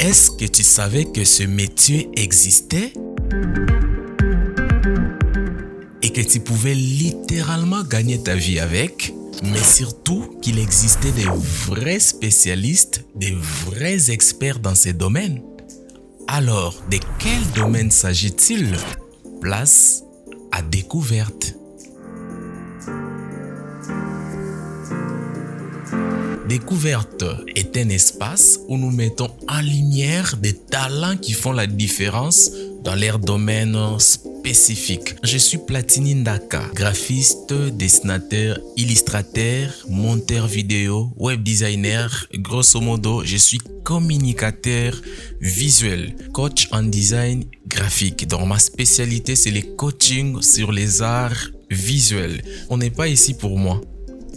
Est-ce que tu savais que ce métier existait et que tu pouvais littéralement gagner ta vie avec, mais surtout qu'il existait des vrais spécialistes, des vrais experts dans ces domaines? Alors, de quel domaine s'agit-il? Place à découverte. Découverte est un espace où nous mettons en lumière des talents qui font la différence dans leur domaine spécifique. Je suis Platini Ndaka, graphiste, dessinateur, illustrateur, monteur vidéo, web designer. Grosso modo, je suis communicateur visuel, coach en design graphique. Donc ma spécialité, c'est les coachings sur les arts visuels. On n'est pas ici pour moi,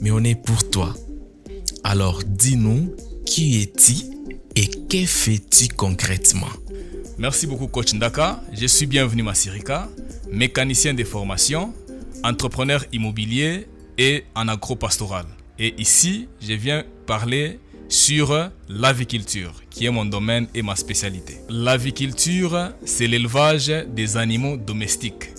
mais on est pour toi. Alors dis-nous, qui es-tu et que fais-tu concrètement? Merci beaucoup coach Ndaka, je suis bienvenu Masirika, mécanicien de formation, entrepreneur immobilier et en agropastoral. Et ici, je viens parler sur l'aviculture, qui est mon domaine et ma spécialité. L'aviculture, c'est l'élevage des animaux domestiques,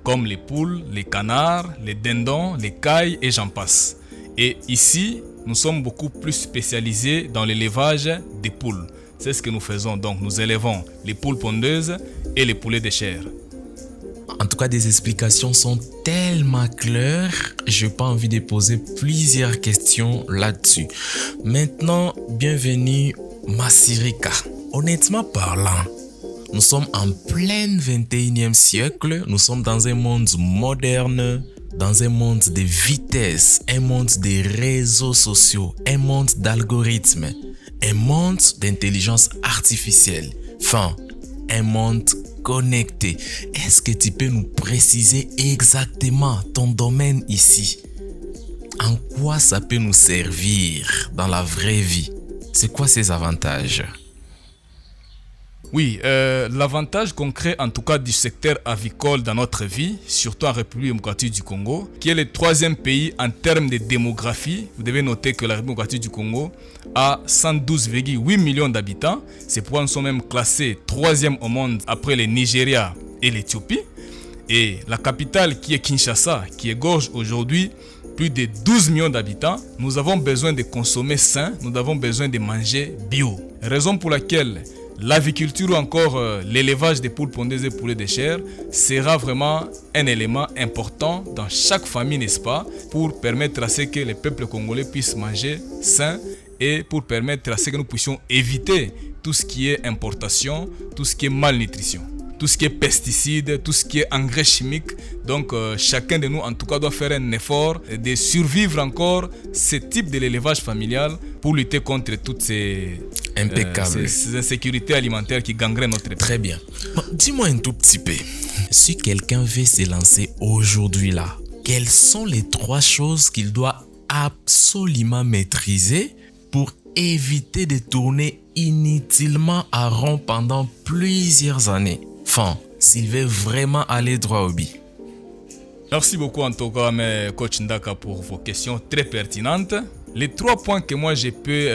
comme les poules, les canards, les dindons, les cailles et j'en passe. Et ici, nous sommes beaucoup plus spécialisés dans l'élevage des poules. C'est ce que nous faisons. Donc, nous élevons les poules pondeuses et les poulets de chair. En tout cas, des explications sont tellement claires, je n'ai pas envie de poser plusieurs questions là-dessus. Maintenant, bienvenue Masirika. Honnêtement parlant, nous sommes en plein 21e siècle, nous sommes dans un monde moderne, dans un monde de vitesse, un monde des réseaux sociaux, un monde d'algorithmes, un monde d'intelligence artificielle, enfin, un monde connecté. Est-ce que tu peux nous préciser exactement ton domaine ici? En quoi ça peut nous servir dans la vraie vie? C'est quoi ses avantages? Oui, l'avantage concret en tout cas du secteur avicole dans notre vie, surtout en République démocratique du Congo, qui est le 3e pays en termes de démographie. Vous devez noter que la République démocratique du Congo a 112,8 millions d'habitants. C'est pourquoi nous sommes même classés 3e au monde après le Nigeria et l'Éthiopie. Et la capitale qui est Kinshasa, qui égorge aujourd'hui plus de 12 millions d'habitants, nous avons besoin de consommer sain, nous avons besoin de manger bio. Raison pour laquelle l'aviculture ou encore l'élevage des poules pondeuses et poulets de chair sera vraiment un élément important dans chaque famille, n'est-ce pas, pour permettre à ce que les peuples congolais puissent manger sain et pour permettre à ce que nous puissions éviter tout ce qui est importation, tout ce qui est malnutrition, tout ce qui est pesticides, tout ce qui est engrais chimiques. Donc chacun de nous en tout cas doit faire un effort de survivre encore ce type de l'élevage familial pour lutter contre toutes ces insécurités alimentaires qui gangrènent notre pays. Très bien. Bon, dis-moi un tout petit peu, si quelqu'un veut se lancer aujourd'hui là, quelles sont les 3 choses qu'il doit absolument maîtriser pour éviter de tourner inutilement à rond pendant plusieurs années? Enfin, s'il veut vraiment aller droit au but. Merci beaucoup en tout cas, coach Ndaka, pour vos questions très pertinentes. Les 3 points que moi je peux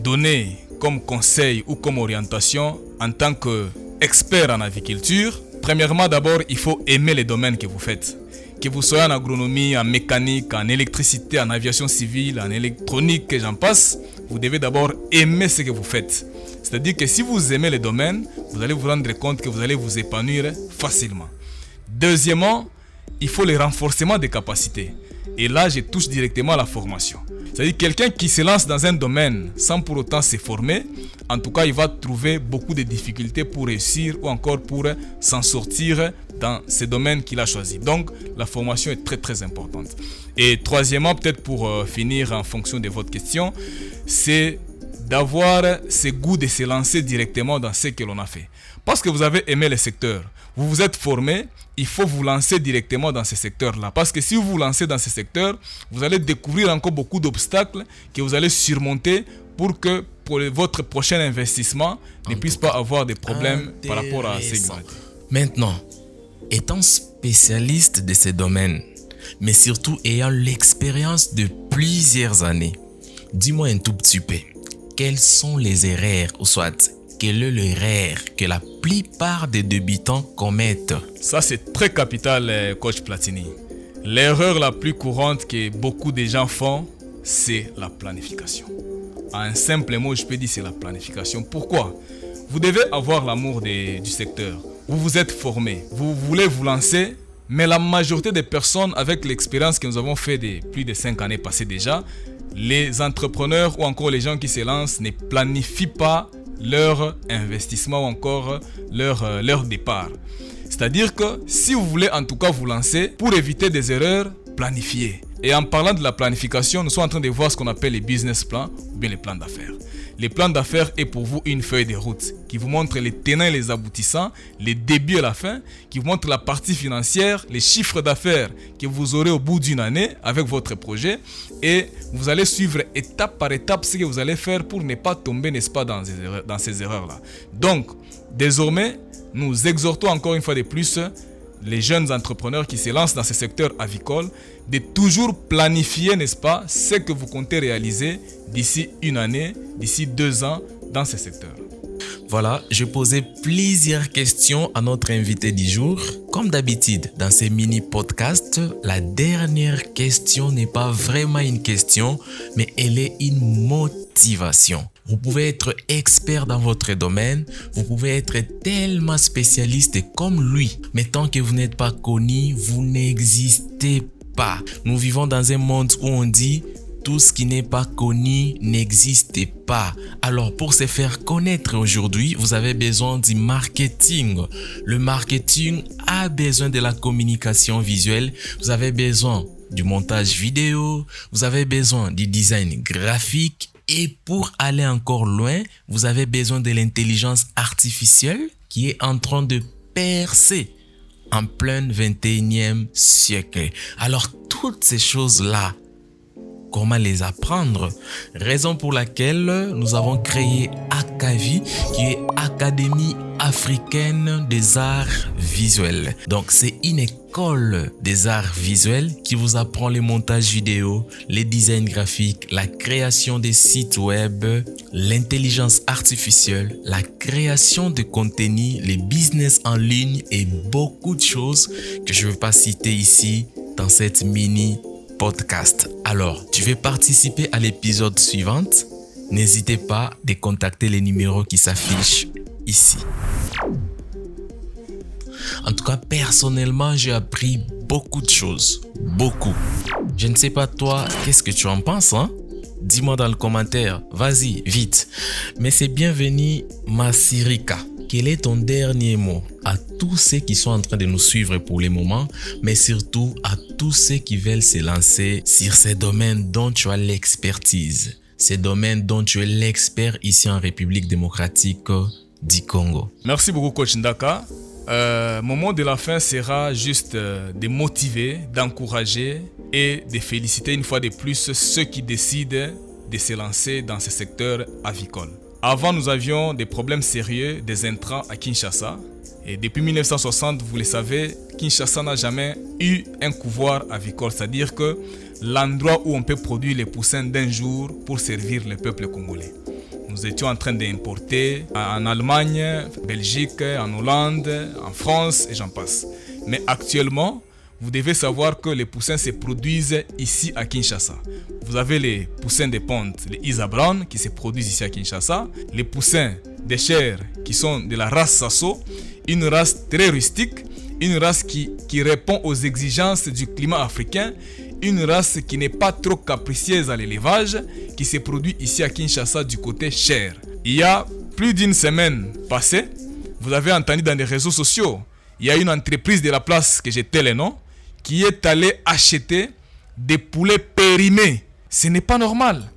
donner comme conseil ou comme orientation en tant qu'expert en aviculture. Premièrement, d'abord, il faut aimer les domaines que vous faites. Que vous soyez en agronomie, en mécanique, en électricité, en aviation civile, en électronique, et j'en passe, vous devez d'abord aimer ce que vous faites. C'est-à-dire que si vous aimez les domaines, vous allez vous rendre compte que vous allez vous épanouir facilement. Deuxièmement, il faut le renforcement des capacités. Et là, je touche directement à la formation. C'est-à-dire quelqu'un qui se lance dans un domaine sans pour autant se former, en tout cas, il va trouver beaucoup de difficultés pour réussir ou encore pour s'en sortir dans ce domaine qu'il a choisi. Donc, la formation est très très importante. Et troisièmement, peut-être pour finir en fonction de votre question, c'est d'avoir ce goût de se lancer directement dans ce que l'on a fait. Parce que vous avez aimé le secteur, vous vous êtes formé, il faut vous lancer directement dans ce secteur-là. Parce que si vous vous lancez dans ce secteur, vous allez découvrir encore beaucoup d'obstacles que vous allez surmonter pour que pour votre prochain investissement ne puisse pas avoir de problèmes par rapport à ces grades. Maintenant, étant spécialiste de ces domaines, mais surtout ayant l'expérience de plusieurs années, dis-moi un tout petit peu, quelles sont les erreurs ou soit quelle est l'erreur que la plupart des débutants commettent? Ça, c'est très capital, coach Platini. L'erreur la plus courante que beaucoup de gens font, c'est la planification. En un simple mot, je peux dire c'est la planification. Pourquoi? Vous devez avoir l'amour du secteur. Vous vous êtes formé, vous voulez vous lancer, mais la majorité des personnes, avec l'expérience que nous avons fait de plus de 5 années passées déjà, les entrepreneurs ou encore les gens qui se lancent ne planifient pas leur investissement ou encore leur départ. C'est-à-dire que si vous voulez en tout cas vous lancer, pour éviter des erreurs, planifiez. Et en parlant de la planification, nous sommes en train de voir ce qu'on appelle les business plans ou bien les plans d'affaires. Les plans d'affaires est pour vous une feuille de route qui vous montre les tenants et les aboutissants, les débuts et la fin, qui vous montre la partie financière, les chiffres d'affaires que vous aurez au bout d'une année avec votre projet, et vous allez suivre étape par étape ce que vous allez faire pour ne pas tomber, n'est-ce pas, dans ces erreurs-là. Donc, désormais, nous exhortons encore une fois de plus les jeunes entrepreneurs qui se lancent dans ce secteur avicole de toujours planifier, n'est-ce pas, ce que vous comptez réaliser d'ici une année, d'ici 2 ans dans ce secteur. Voilà, je posais plusieurs questions à notre invité du jour. Comme d'habitude, dans ces mini-podcasts, la dernière question n'est pas vraiment une question, mais elle est une motivation. Vous pouvez être expert dans votre domaine, vous pouvez être tellement spécialiste comme lui, mais tant que vous n'êtes pas connu, vous n'existez pas. Nous vivons dans un monde où on dit tout ce qui n'est pas connu n'existe pas. Alors pour se faire connaître aujourd'hui, vous avez besoin du marketing. Le marketing a besoin de la communication visuelle. Vous avez besoin du montage vidéo. Vous avez besoin du design graphique. Et pour aller encore loin, vous avez besoin de l'intelligence artificielle qui est en train de percer en plein 21e siècle. Alors toutes ces choses-là, comment les apprendre? Raison pour laquelle nous avons créé Akavi, qui est Académie africaine des arts visuels. Donc c'est une école des arts visuels qui vous apprend le montage vidéo, les designs graphiques, la création des sites web, l'intelligence artificielle, la création de contenu, les business en ligne et beaucoup de choses que je ne vais pas citer ici dans cette mini podcast. Alors, tu veux participer à l'épisode suivant? N'hésitez pas à contacter les numéros qui s'affichent ici. En tout cas, personnellement, j'ai appris beaucoup de choses. Beaucoup. Je ne sais pas toi, qu'est-ce que tu en penses, hein? Dis-moi dans le commentaire. Vas-y, vite. Mais c'est bienvenu, Masirika. Quel est ton dernier mot à tous ceux qui sont en train de nous suivre pour le moment, mais surtout à tous ceux qui veulent se lancer sur ces domaines dont tu as l'expertise, ces domaines dont tu es l'expert ici en République démocratique du Congo? Merci beaucoup, coach Ndaka. Mon mot de la fin sera juste de motiver, d'encourager et de féliciter une fois de plus ceux qui décident de se lancer dans ce secteur avicole. Avant, nous avions des problèmes sérieux des intrants à Kinshasa. Et depuis 1960, vous le savez, Kinshasa n'a jamais eu un couvoir avicole. C'est-à-dire que l'endroit où on peut produire les poussins d'un jour pour servir le peuple congolais. Nous étions en train d'importer en Allemagne, Belgique, en Hollande, en France et j'en passe. Mais actuellement, vous devez savoir que les poussins se produisent ici à Kinshasa. Vous avez les poussins de ponte, les Isa Brown, qui se produisent ici à Kinshasa. Les poussins de chair qui sont de la race Sasso, une race très rustique, une race qui répond aux exigences du climat africain, une race qui n'est pas trop capricieuse à l'élevage, qui se produit ici à Kinshasa du côté chair. Il y a plus d'une semaine passée, vous avez entendu dans les réseaux sociaux, il y a une entreprise de la place que j'ai tel nom, qui est allée acheter des poulets périmés. Ce n'est pas normal.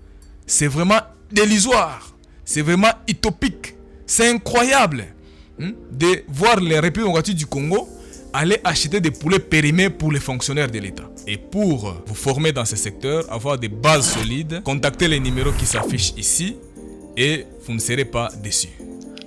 C'est vraiment dérisoire. C'est vraiment utopique. C'est incroyable de voir les Républiques démocratiques du Congo aller acheter des poulets périmés pour les fonctionnaires de l'État. Et pour vous former dans ce secteur, avoir des bases solides, contactez les numéros qui s'affichent ici et vous ne serez pas déçus.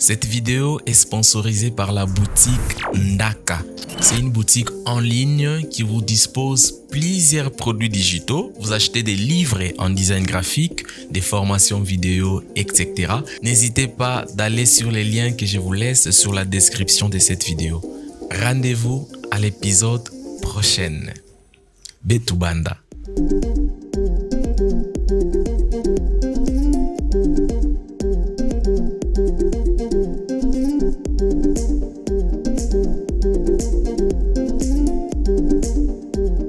Cette vidéo est sponsorisée par la boutique Ndaka. C'est une boutique en ligne qui vous dispose plusieurs produits digitaux. Vous achetez des livrets en design graphique, des formations vidéo, etc. N'hésitez pas d'aller sur les liens que je vous laisse sur la description de cette vidéo. Rendez-vous à l'épisode prochain. Betubanda.